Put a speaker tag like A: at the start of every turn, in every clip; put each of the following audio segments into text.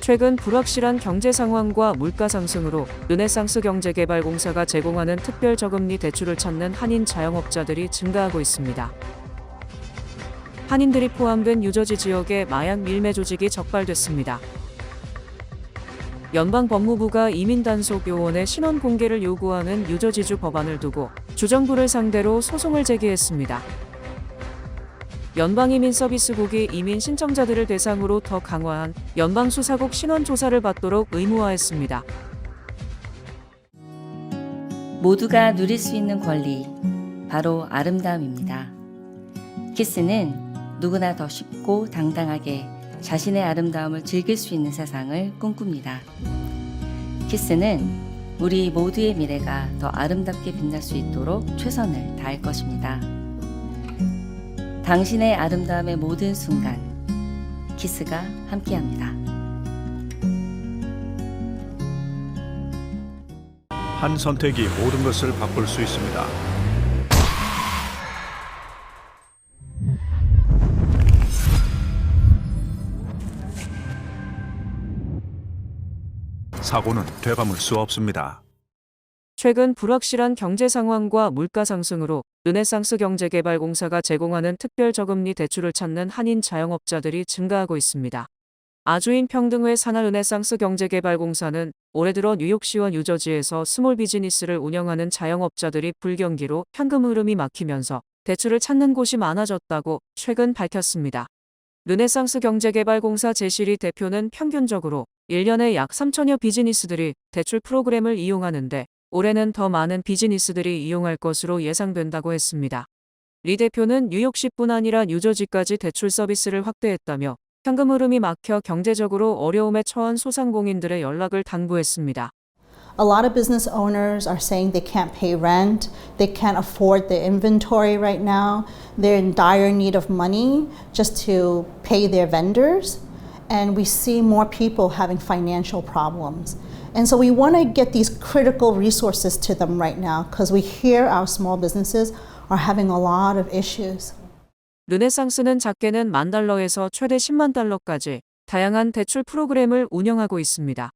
A: 최근 불확실한 경제 상황과 물가 상승으로 르네상스 경제개발공사가 제공하는 특별 저금리 대출을 찾는 한인 자영업자들이 증가하고 있습니다. 한인들이 포함된 뉴저지 지역에 마약 밀매 조직이 적발됐습니다. 연방법무부가 이민단속 요원의 신원 공개를 요구하는 뉴저지주 법안을 두고 주정부를 상대로 소송을 제기했습니다. 연방이민서비스국이 이민 신청자들을 대상으로 더 강화한 연방수사국 신원 조사를 받도록 의무화했습니다.
B: 모두가 누릴 수 있는 권리, 바로 아름다움입니다. 키스는 누구나 더 쉽고 당당하게 자신의 아름다움을 즐길 수 있는 세상을 꿈꿉니다. 키스는 우리 모두의 미래가 더 아름답게 빛날 수 있도록 최선을 다할 것입니다. 당신의 아름다움의 모든 순간, 키스가 함께합니다.
C: 한 선택이 모든 것을 바꿀 수 있습니다. 사고는 되감을 수 없습니다.
A: 최근 불확실한 경제 상황과 물가 상승으로 르네상스 경제개발공사가 제공하는 특별 저금리 대출을 찾는 한인 자영업자들이 증가하고 있습니다. 아주인 평등회 산하 르네상스 경제개발공사는 올해 들어 뉴욕시와 뉴저지에서 스몰 비즈니스를 운영하는 자영업자들이 불경기로 현금 흐름이 막히면서 대출을 찾는 곳이 많아졌다고 최근 밝혔습니다. 르네상스 경제개발공사 제시리 대표는 평균적으로 1년에 약 3천여 비즈니스들이 대출 프로그램을 이용하는데 올해는 더 많은 비즈니스들이 이용할 것으로 예상된다고 했습니다. 리 대표는 뉴욕시뿐 아니라 뉴저지까지 대출 서비스를 확대했다며 현금 흐름이 막혀 경제적으로 어려움에 처한 소상공인들의 연락을 당부했습니다.
D: A lot of business owners are saying they can't pay rent, they can't afford the inventory right now, they're in dire need of money just to pay their vendors, and we see more people having financial problems. And so we want to get these critical resources to them right now because we hear our small businesses are having a lot of issues.
A: 르네상스는 작게는 $10,000에서 최대 $100,000까지 다양한 대출 프로그램을 운영하고 있습니다.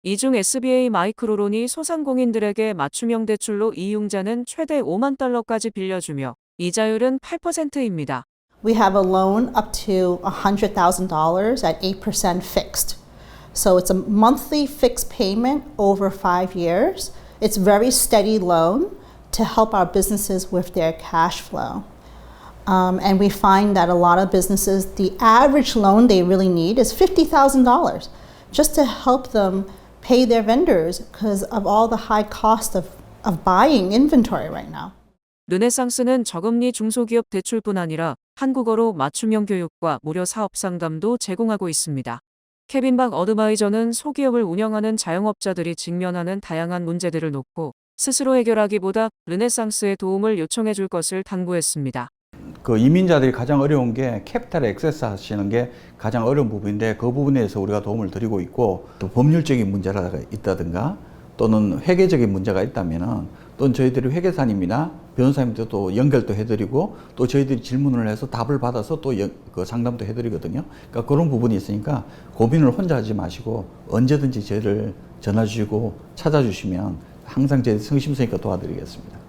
A: 이 중 SBA 마이크로론이 소상공인들에게 맞춤형 대출로 이용자는 최대 $50,000까지 빌려주며 이자율은 8%입니다.
D: We have a loan up to $100,000 at 8% fixed. So it's a monthly fixed payment over 5 years. It's very steady loan to help our businesses with their cash flow. And we find that a lot of businesses, the average loan they really need is $50,000 just to help them pay their vendors because of all the high cost of buying inventory right now.
A: 르네상스는 저금리 중소기업 대출뿐 아니라 한국어로 맞춤형 교육과 무료 사업 상담도 제공하고 있습니다. 케빈 박 어드바이저는 소기업을 운영하는 자영업자들이 직면하는 다양한 문제들을 놓고 스스로 해결하기보다 르네상스의 도움을 요청해 줄 것을 당부했습니다.
E: 그 이민자들이 가장 어려운 게 캐피탈에 액세스 하시는 게 가장 어려운 부분인데 그 부분에서 우리가 도움을 드리고 있고 또 법률적인 문제가 있다든가 또는 회계적인 문제가 있다면은 또는 저희들이 회계사님이나 변호사님도 또 연결도 해드리고 또 저희들이 질문을 해서 답을 받아서 또 그 상담도 해드리거든요. 그러니까 그런 부분이 있으니까 고민을 혼자 하지 마시고 언제든지 저희를 전화 주시고 찾아주시면 항상 저희 성심성의껏 도와드리겠습니다.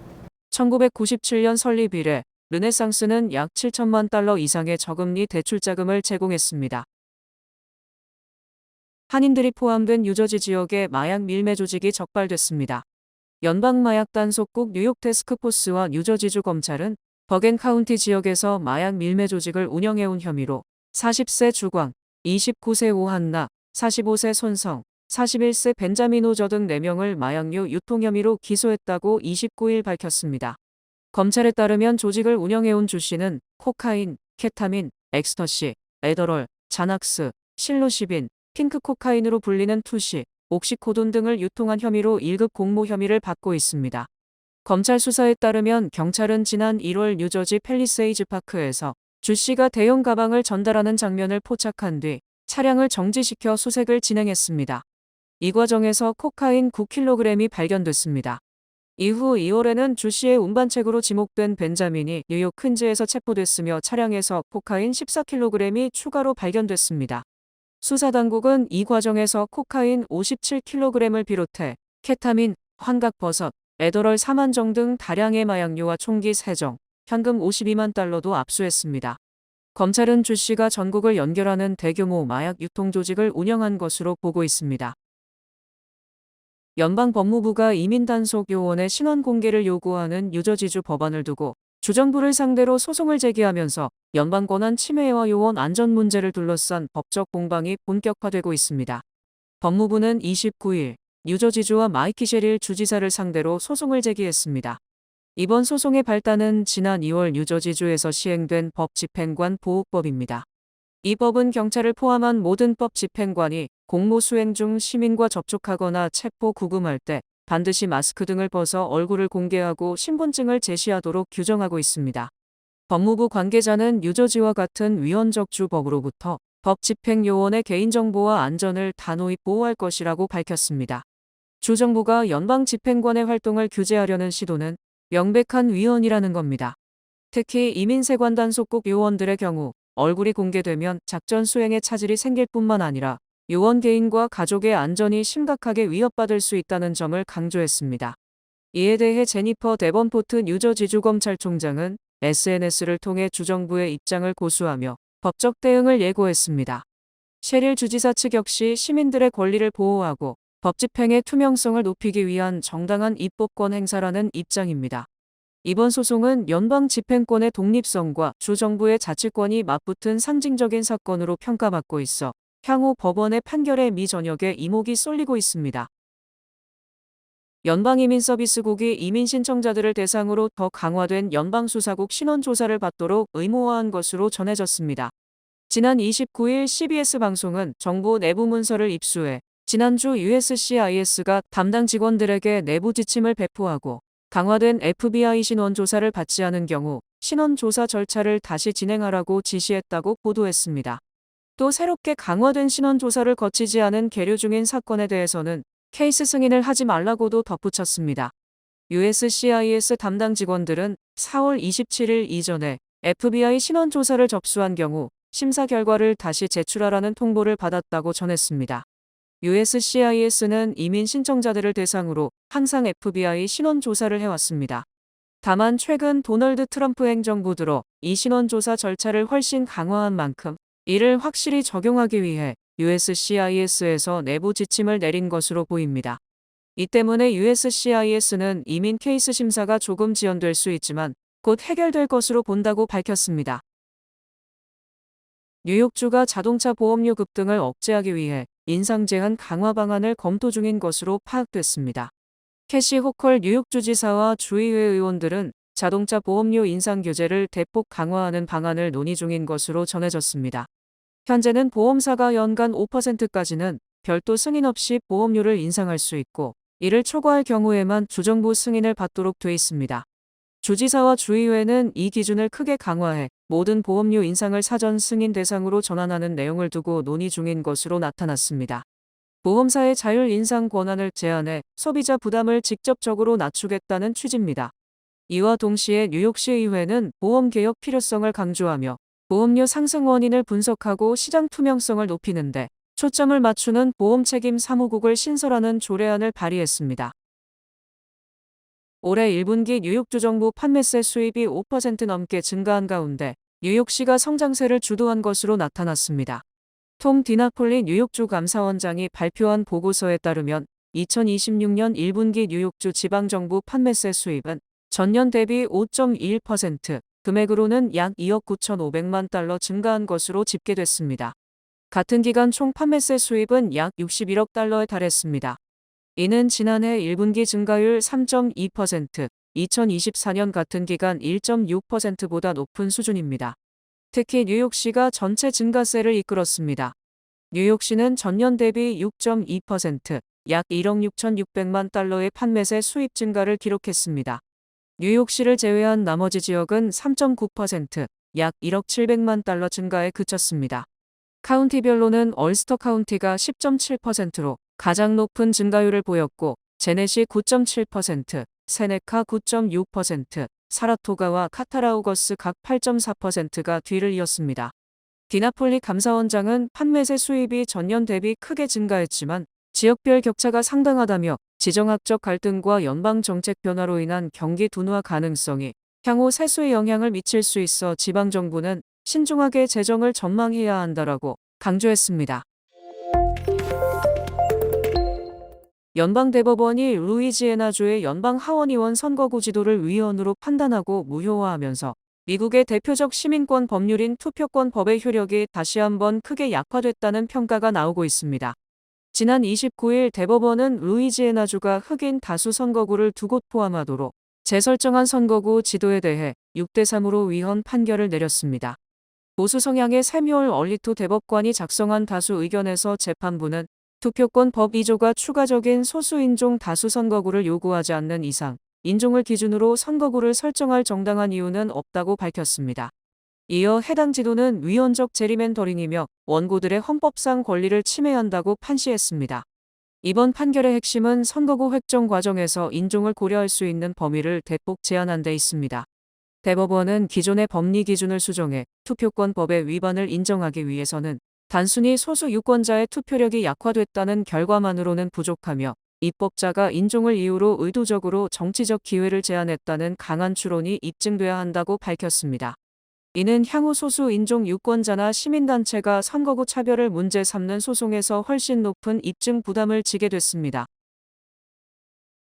A: 1997년 설립 이래 르네상스는 약 $7천만 이상의 저금리 대출 자금을 제공했습니다. 한인들이 포함된 뉴저지 지역에 마약 밀매 조직이 적발됐습니다. 연방마약단속국 뉴욕 태스크포스와 뉴저지주 검찰은 버겐 카운티 지역에서 마약 밀매 조직을 운영해온 혐의로 40세 주광, 29세 오한나, 45세 손성, 41세 벤자민 호저 등 4명을 마약류 유통 혐의로 기소했다고 29일 밝혔습니다. 검찰에 따르면 조직을 운영해온 주 씨는 코카인, 케타민, 엑스터시, 에더롤, 자낙스, 실로시빈, 핑크 코카인으로 불리는 투시, 옥시코돈 등을 유통한 혐의로 1급 공모 혐의를 받고 있습니다. 검찰 수사에 따르면 경찰은 지난 1월 뉴저지 팰리세이즈 파크에서 주 씨가 대형 가방을 전달하는 장면을 포착한 뒤 차량을 정지시켜 수색을 진행했습니다. 이 과정에서 코카인 9kg이 발견됐습니다. 이후 2월에는 주 씨의 운반책으로 지목된 벤자민이 뉴욕 퀸즈에서 체포됐으며 차량에서 코카인 14kg이 추가로 발견됐습니다. 수사당국은 이 과정에서 코카인 57kg을 비롯해 케타민, 환각버섯, 에더럴 4만 정 등 다량의 마약류와 총기 3정, 현금 52만 달러도 압수했습니다. 검찰은 주 씨가 전국을 연결하는 대규모 마약 유통 조직을 운영한 것으로 보고 있습니다. 연방법무부가 이민단속 요원의 신원 공개를 요구하는 뉴저지주 법안을 두고 주정부를 상대로 소송을 제기하면서 연방 권한 침해와 요원 안전 문제를 둘러싼 법적 공방이 본격화되고 있습니다. 법무부는 29일 뉴저지주와 마이키 셰릴 주지사를 상대로 소송을 제기했습니다. 이번 소송의 발단은 지난 2월 뉴저지주에서 시행된 법 집행관 보호법입니다. 이 법은 경찰을 포함한 모든 법 집행관이 공무 수행 중 시민과 접촉하거나 체포 구금할 때 반드시 마스크 등을 벗어 얼굴을 공개하고 신분증을 제시하도록 규정하고 있습니다. 법무부 관계자는 뉴저지와 같은 위헌적 주법으로부터 법 집행 요원의 개인정보와 안전을 단호히 보호할 것이라고 밝혔습니다. 주정부가 연방 집행관의 활동을 규제하려는 시도는 명백한 위헌이라는 겁니다. 특히 이민세관 단속국 요원들의 경우 얼굴이 공개되면 작전 수행에 차질이 생길 뿐만 아니라 요원 개인과 가족의 안전이 심각하게 위협받을 수 있다는 점을 강조했습니다. 이에 대해 제니퍼 데번포트 뉴저지주검찰총장은 SNS를 통해 주정부의 입장을 고수하며 법적 대응을 예고했습니다. 셰릴 주지사 측 역시 시민들의 권리를 보호하고 법 집행의 투명성을 높이기 위한 정당한 입법권 행사라는 입장입니다. 이번 소송은 연방 집행권의 독립성과 주정부의 자치권이 맞붙은 상징적인 사건으로 평가받고 있어 향후 법원의 판결에 미전역에 이목이 쏠리고 있습니다. 연방이민서비스국이 이민 신청자들을 대상으로 더 강화된 연방수사국 신원조사를 받도록 의무화한 것으로 전해졌습니다. 지난 29일 CBS 방송은 정부 내부 문서를 입수해 지난주 USCIS가 담당 직원들에게 내부 지침을 배포하고 강화된 FBI 신원 조사를 받지 않은 경우 신원 조사 절차를 다시 진행하라고 지시했다고 보도했습니다. 또 새롭게 강화된 신원 조사를 거치지 않은 계류 중인 사건에 대해서는 케이스 승인을 하지 말라고도 덧붙였습니다. USCIS 담당 직원들은 4월 27일 이전에 FBI 신원 조사를 접수한 경우 심사 결과를 다시 제출하라는 통보를 받았다고 전했습니다. USCIS는 이민 신청자들을 대상으로 항상 FBI 신원 조사를 해왔습니다. 다만 최근 도널드 트럼프 행정부 들어 이 신원 조사 절차를 훨씬 강화한 만큼 이를 확실히 적용하기 위해 USCIS에서 내부 지침을 내린 것으로 보입니다. 이 때문에 USCIS는 이민 케이스 심사가 조금 지연될 수 있지만 곧 해결될 것으로 본다고 밝혔습니다. 뉴욕주가 자동차 보험료 급등을 억제하기 위해 인상 제한 강화 방안을 검토 중인 것으로 파악됐습니다. 캐시 호컬 뉴욕주지사와 주의회 의원들은 자동차 보험료 인상 규제를 대폭 강화하는 방안을 논의 중인 것으로 전해졌습니다. 현재는 보험사가 연간 5%까지는 별도 승인 없이 보험료를 인상할 수 있고 이를 초과할 경우에만 주정부 승인을 받도록 돼 있습니다. 주지사와 주의회는 이 기준을 크게 강화해 모든 보험료 인상을 사전 승인 대상으로 전환하는 내용을 두고 논의 중인 것으로 나타났습니다. 보험사의 자율 인상 권한을 제한해 소비자 부담을 직접적으로 낮추겠다는 취지입니다. 이와 동시에 뉴욕시 의회는 보험 개혁 필요성을 강조하며 보험료 상승 원인을 분석하고 시장 투명성을 높이는 데 초점을 맞추는 보험 책임 사무국을 신설하는 조례안을 발의했습니다. 올해 1분기 뉴욕주 정부 판매세 수입이 5% 넘게 증가한 가운데 뉴욕시가 성장세를 주도한 것으로 나타났습니다. 톰 디나폴리 뉴욕주 감사원장이 발표한 보고서에 따르면 2026년 1분기 뉴욕주 지방정부 판매세 수입은 전년 대비 5.21%, 금액으로는 약 2억 9,500만 달러 증가한 것으로 집계됐습니다. 같은 기간 총 판매세 수입은 약 61억 달러에 달했습니다. 이는 지난해 1분기 증가율 3.2%, 2024년 같은 기간 1.6%보다 높은 수준입니다. 특히 뉴욕시가 전체 증가세를 이끌었습니다. 뉴욕시는 전년 대비 6.2%, 약 1억 6,600만 달러의 판매세 수입 증가를 기록했습니다. 뉴욕시를 제외한 나머지 지역은 3.9%, 약 1억 700만 달러 증가에 그쳤습니다. 카운티별로는 얼스터 카운티가 10.7%로 가장 높은 증가율을 보였고 제넷이 9.7%, 세네카 9.6%, 사라토가와 카타라우거스 각 8.4%가 뒤를 이었습니다. 디나폴리 감사원장은 판매세 수입이 전년 대비 크게 증가했지만 지역별 격차가 상당하다며 지정학적 갈등과 연방 정책 변화로 인한 경기 둔화 가능성이 향후 세수에 영향을 미칠 수 있어 지방정부는 신중하게 재정을 전망해야 한다라고 강조했습니다. 연방대법원이 루이지애나주의 연방 하원의원 선거구 지도를 위헌으로 판단하고 무효화하면서 미국의 대표적 시민권 법률인 투표권 법의 효력이 다시 한번 크게 약화됐다는 평가가 나오고 있습니다. 지난 29일 대법원은 루이지애나주가 흑인 다수 선거구를 두 곳 포함하도록 재설정한 선거구 지도에 대해 6대3으로 위헌 판결을 내렸습니다. 보수 성향의 세뮤얼 얼리토 대법관이 작성한 다수 의견에서 재판부는 투표권 법 2조가 추가적인 소수인종 다수 선거구를 요구하지 않는 이상 인종을 기준으로 선거구를 설정할 정당한 이유는 없다고 밝혔습니다. 이어 해당 지도는 위헌적 제리맨더링이며 원고들의 헌법상 권리를 침해한다고 판시했습니다. 이번 판결의 핵심은 선거구 획정 과정에서 인종을 고려할 수 있는 범위를 대폭 제한한 데 있습니다. 대법원은 기존의 법리 기준을 수정해 투표권법의 위반을 인정하기 위해서는 단순히 소수 유권자의 투표력이 약화됐다는 결과만으로는 부족하며 입법자가 인종을 이유로 의도적으로 정치적 기회를 제한했다는 강한 추론이 입증돼야 한다고 밝혔습니다. 이는 향후 소수 인종 유권자나 시민단체가 선거구 차별을 문제 삼는 소송에서 훨씬 높은 입증 부담을 지게 됐습니다.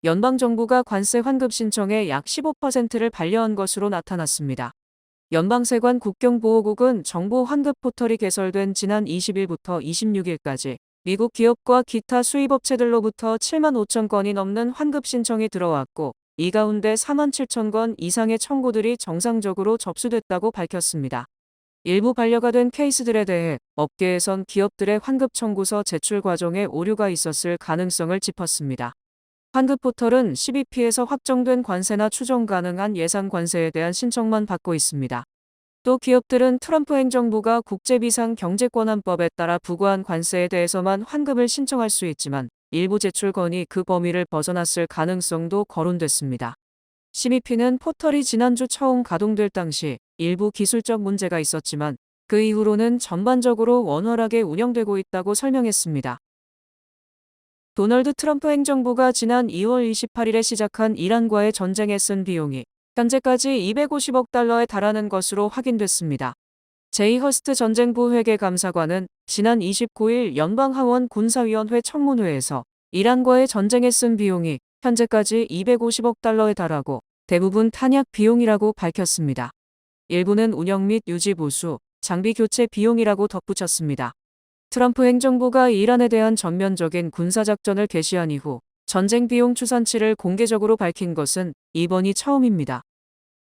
A: 연방정부가 관세 환급 신청의 약 15%를 반려한 것으로 나타났습니다. 연방세관 국경보호국은 정보 환급 포털이 개설된 지난 20일부터 26일까지 미국 기업과 기타 수입업체들로부터 7만 5천 건이 넘는 환급 신청이 들어왔고 이 가운데 4만 7천 건 이상의 청구들이 정상적으로 접수됐다고 밝혔습니다. 일부 반려가 된 케이스들에 대해 업계에선 기업들의 환급 청구서 제출 과정에 오류가 있었을 가능성을 짚었습니다. 환급 포털은 12피에서 확정된 관세나 추정 가능한 예상 관세에 대한 신청만 받고 있습니다. 또 기업들은 트럼프 행정부가 국제비상경제권한법에 따라 부과한 관세에 대해서만 환급을 신청할 수 있지만 일부 제출 건이 그 범위를 벗어났을 가능성도 거론됐습니다. 12피는 포털이 지난주 처음 가동될 당시 일부 기술적 문제가 있었지만 그 이후로는 전반적으로 원활하게 운영되고 있다고 설명했습니다. 도널드 트럼프 행정부가 지난 2월 28일에 시작한 이란과의 전쟁에 쓴 비용이 현재까지 250억 달러에 달하는 것으로 확인됐습니다. 제이 허스트 전쟁부 회계감사관은 지난 29일 연방하원 군사위원회 청문회에서 이란과의 전쟁에 쓴 비용이 현재까지 250억 달러에 달하고 대부분 탄약 비용이라고 밝혔습니다. 일부는 운영 및 유지 보수, 장비 교체 비용이라고 덧붙였습니다. 트럼프 행정부가 이란에 대한 전면적인 군사작전을 개시한 이후 전쟁 비용 추산치를 공개적으로 밝힌 것은 이번이 처음입니다.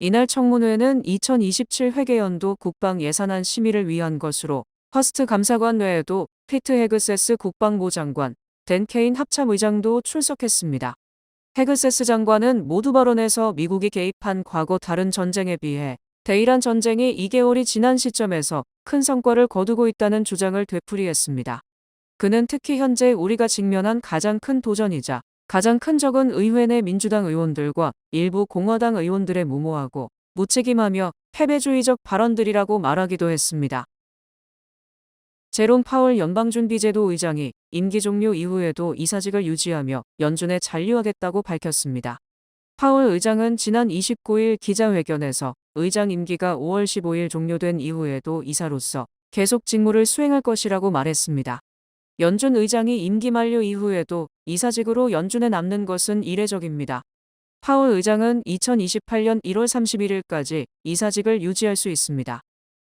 A: 이날 청문회는 2027 회계연도 국방 예산안 심의를 위한 것으로 허스트 감사관 외에도 피트 헤그세스 국방부 장관, 댄 케인 합참의장도 출석했습니다. 헤그세스 장관은 모두 발언에서 미국이 개입한 과거 다른 전쟁에 비해 대이란 전쟁이 2개월이 지난 시점에서 큰 성과를 거두고 있다는 주장을 되풀이했습니다. 그는 특히 현재 우리가 직면한 가장 큰 도전이자 가장 큰 적은 의회 내 민주당 의원들과 일부 공화당 의원들의 무모하고 무책임하며 패배주의적 발언들이라고 말하기도 했습니다. 제롬 파월 연방준비제도 의장이 임기 종료 이후에도 이사직을 유지하며 연준에 잔류하겠다고 밝혔습니다. 파월 의장은 지난 29일 기자회견에서 의장 임기가 5월 15일 종료된 이후에도 이사로서 계속 직무를 수행할 것이라고 말했습니다. 연준 의장이 임기 만료 이후에도 이사직으로 연준에 남는 것은 이례적입니다. 파월 의장은 2028년 1월 31일까지 이사직을 유지할 수 있습니다.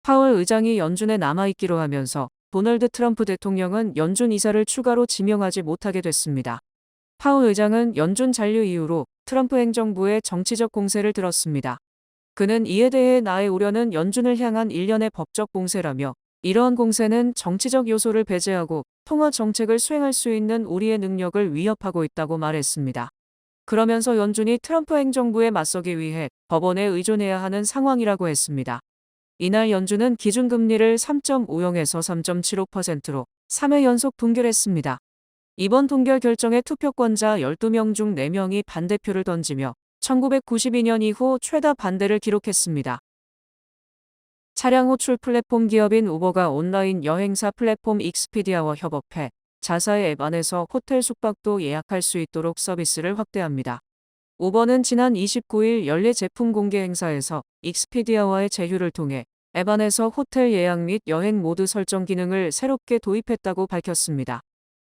A: 파월 의장이 연준에 남아있기로 하면서 도널드 트럼프 대통령은 연준 이사를 추가로 지명하지 못하게 됐습니다. 파월 의장은 연준 잔류 이후로 트럼프 행정부의 정치적 공세를 들었습니다. 그는 이에 대해 나의 우려는 연준을 향한 일련의 법적 공세라며 이러한 공세는 정치적 요소를 배제하고 통화 정책을 수행할 수 있는 우리의 능력을 위협하고 있다고 말했습니다. 그러면서 연준이 트럼프 행정부에 맞서기 위해 법원에 의존해야 하는 상황이라고 했습니다. 이날 연준은 기준금리를 3.50에서 3.75%로 3회 연속 동결했습니다. 이번 동결 결정에 투표권자 12명 중 4명이 반대표를 던지며 1992년 이후 최다 반대를 기록했습니다. 차량 호출 플랫폼 기업인 우버가 온라인 여행사 플랫폼 익스피디아와 협업해 자사의 앱 안에서 호텔 숙박도 예약할 수 있도록 서비스를 확대합니다. 우버는 지난 29일 연례 제품 공개 행사에서 익스피디아와의 제휴를 통해 앱 안에서 호텔 예약 및 여행 모드 설정 기능을 새롭게 도입했다고 밝혔습니다.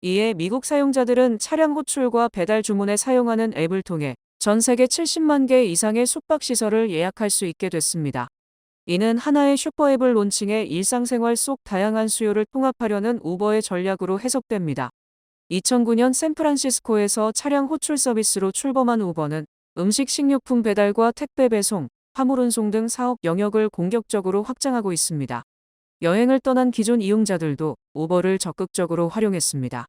A: 이에 미국 사용자들은 차량 호출과 배달 주문에 사용하는 앱을 통해 전 세계 70만 개 이상의 숙박시설을 예약할 수 있게 됐습니다. 이는 하나의 슈퍼앱을 론칭해 일상생활 속 다양한 수요를 통합하려는 우버의 전략으로 해석됩니다. 2009년 샌프란시스코에서 차량 호출 서비스로 출범한 우버는 음식 식료품 배달과 택배 배송, 화물 운송 등 사업 영역을 공격적으로 확장하고 있습니다. 여행을 떠난 기존 이용자들도 우버를 적극적으로 활용했습니다.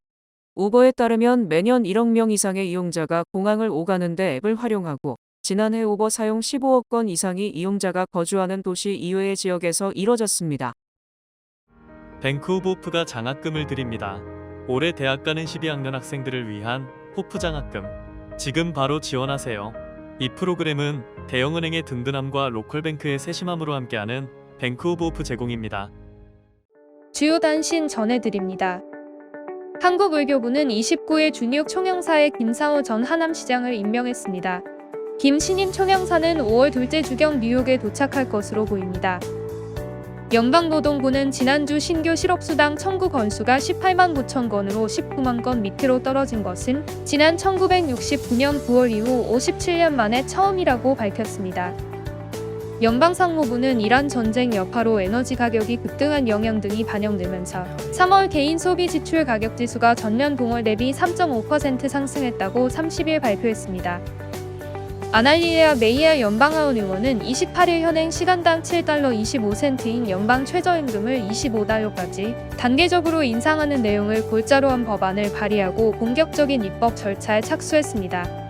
A: 우버에 따르면 매년 1억 명 이상의 이용자가 공항을 오가는데 앱을 활용하고 지난해 우버 사용 15억 건 이상이 이용자가 거주하는 도시 이외의 지역에서 이뤄졌습니다.
F: 뱅크 오브 호프가 장학금을 드립니다. 올해 대학 가는 12학년 학생들을 위한 호프 장학금. 지금 바로 지원하세요. 이 프로그램은 대형은행의 든든함과 로컬뱅크의 세심함으로 함께하는 뱅크 오브 호프 제공입니다.
G: 주요 단신 전해드립니다. 한국의교부는 29일 준육 총영사에 김상우 전 하남시장을 임명했습니다. 김 신임 총영사는 5월 둘째 주경 뉴욕에 도착할 것으로 보입니다. 연방노동부는 지난주 신규 실업수당 청구 건수가 18만 9천 건으로 19만 건 밑으로 떨어진 것은 지난 1969년 9월 이후 57년 만에 처음이라고 밝혔습니다. 연방상무부는 이란 전쟁 여파로 에너지 가격이 급등한 영향 등이 반영되면서 3월 개인 소비 지출 가격 지수가 전년 동월 대비 3.5% 상승했다고 30일 발표했습니다. 아날리아 메이아 연방하원 의원은 28일 현행 시간당 7달러 25센트인 연방 최저임금을 25달러까지 단계적으로 인상하는 내용을 골자로 한 법안을 발의하고 본격적인 입법 절차에 착수했습니다.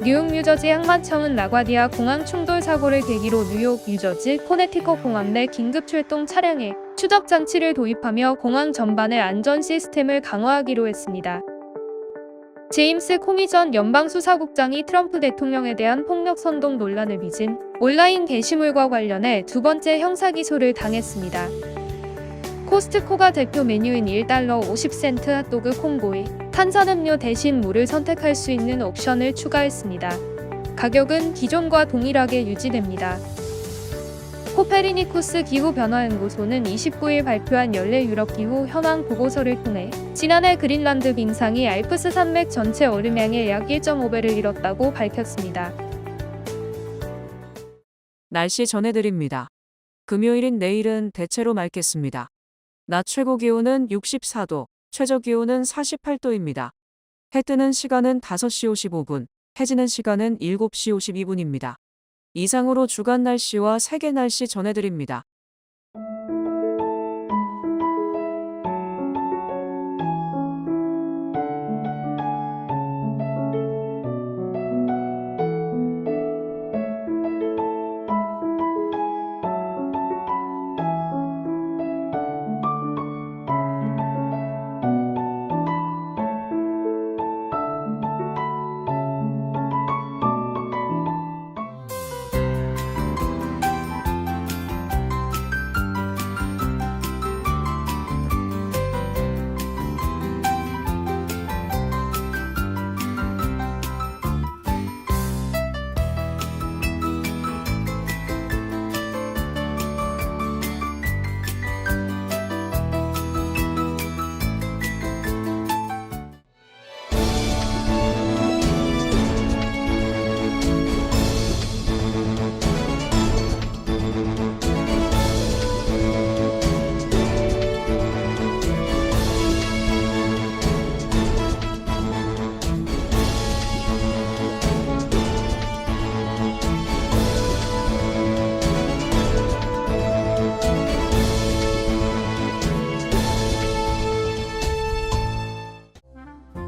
G: 뉴욕 뉴저지 항만청은 라과디아 공항 충돌 사고를 계기로 뉴욕, 뉴저지, 코네티컷 공항 내 긴급 출동 차량에 추적 장치를 도입하며 공항 전반의 안전 시스템을 강화하기로 했습니다. 제임스 코미 전 연방수사국장이 트럼프 대통령에 대한 폭력 선동 논란을 빚은 온라인 게시물과 관련해 두 번째 형사기소를 당했습니다. 코스트코가 대표 메뉴인 1달러 50센트 핫도그 콤보에 탄산음료 대신 물을 선택할 수 있는 옵션을 추가했습니다. 가격은 기존과 동일하게 유지됩니다. 코페르니쿠스 기후변화연구소는 29일 발표한 연례 유럽 기후 현황 보고서를 통해 지난해 그린란드 빙상이 알프스 산맥 전체 얼음량의 약 1.5배를 잃었다고 밝혔습니다.
A: 날씨 전해드립니다. 금요일인 내일은 대체로 맑겠습니다. 낮 최고 기온은 64도, 최저 기온은 48도입니다. 해 뜨는 시간은 5시 55분, 해 지는 시간은 7시 52분입니다. 이상으로 주간 날씨와 세계 날씨 전해드립니다.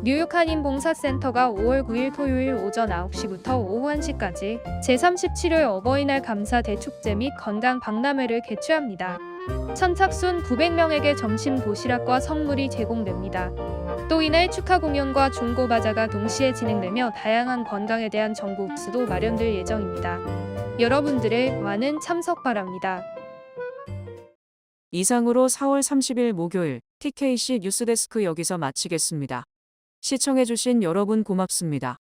G: 뉴욕 한인봉사센터가 5월 9일 토요일 오전 9시부터 오후 1시까지 제37회 어버이날 감사 대축제 및 건강 박람회를 개최합니다. 선착순 900명에게 점심 도시락과 선물이 제공됩니다. 또 이날 축하 공연과 중고 바자가 동시에 진행되며 다양한 건강에 대한 정보 부스도 마련될 예정입니다. 여러분들의 많은 참석 바랍니다.
A: 이상으로 4월 30일 목요일 TKC 뉴스데스크 여기서 마치겠습니다. 시청해주신 여러분 고맙습니다.